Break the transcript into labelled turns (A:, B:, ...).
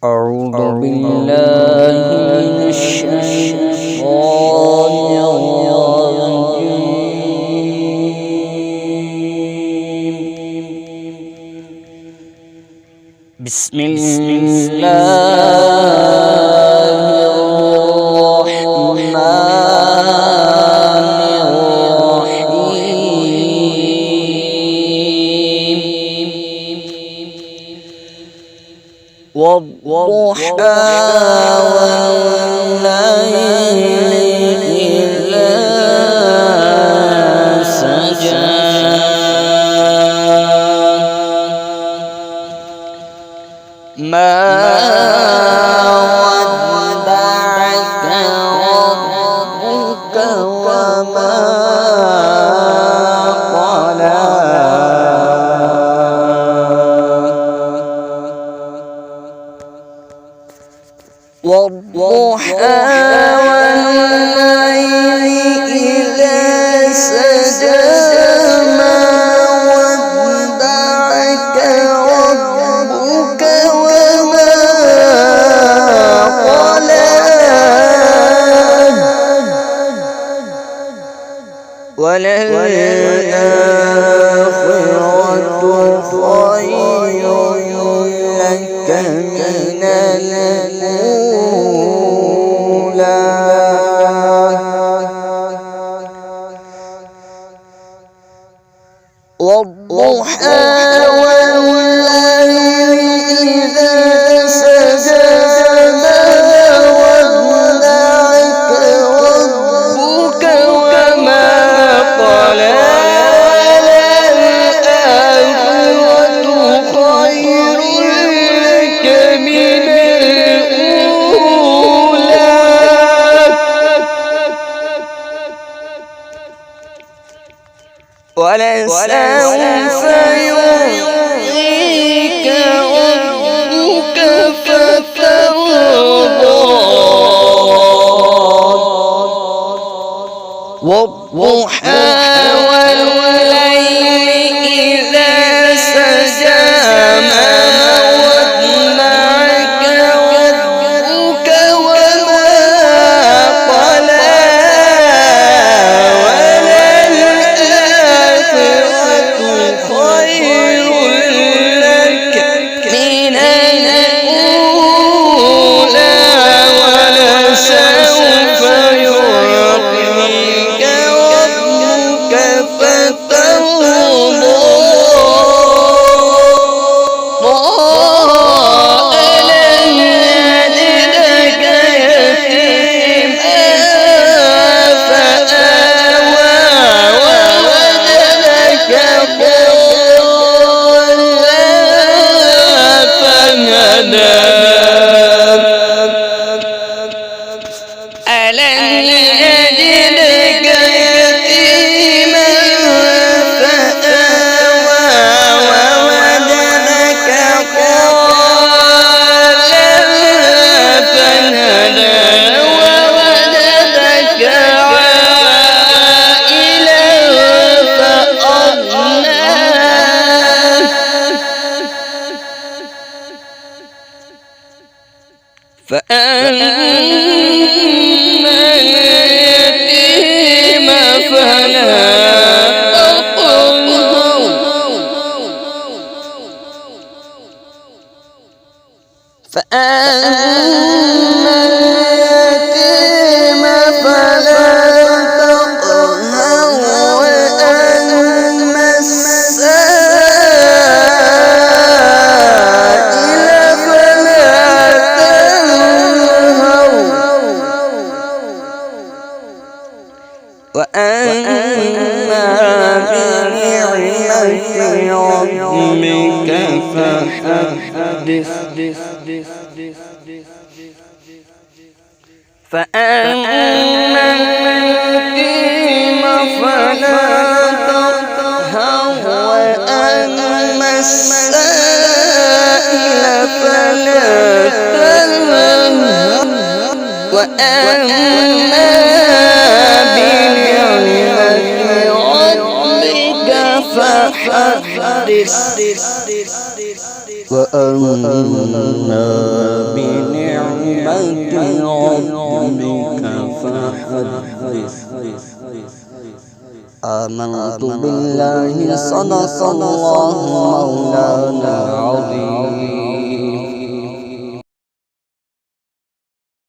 A: أعوذ بالله من الشيطان الرجيم. بسم الله الرحمن الرحيم. والضحى والليل إذا سجى ما ودعك ربك وما قلى والضحى والليل إذا سجى ما ودعك ربك وما قلى وللآخرة خير لك من الأولى والضحى والليل إذا سجى ما ودعك ربك وما قلى للآخرة خير لك من الأولى ولسوف يعطيك ربك فترضى والضحى والليل إذا سجى ما ودعك ربك وما قلى وللآخرة خير لك من الأولى ولسوف يعطيك ربك فترضى ألم يجدك يتيما فآوى ووجدك ضالا فهدى ألم يجدك يتيما فآوى ووجدك ضالا فهدى ووجدك عائلا فأغنى فأما اليتيم فلا تقهر فأما اليتيم فلا تقهر وأما السائل فلا تنهر وأما بنعمة ربك فحدث فأما اليتيم فلا تقهر وأما السائل فلا تنهر وأما بنعمة ربك فحدث وأما بنعمة ربك فحدث. آمنت بالله صدق الله مولانا العظيم.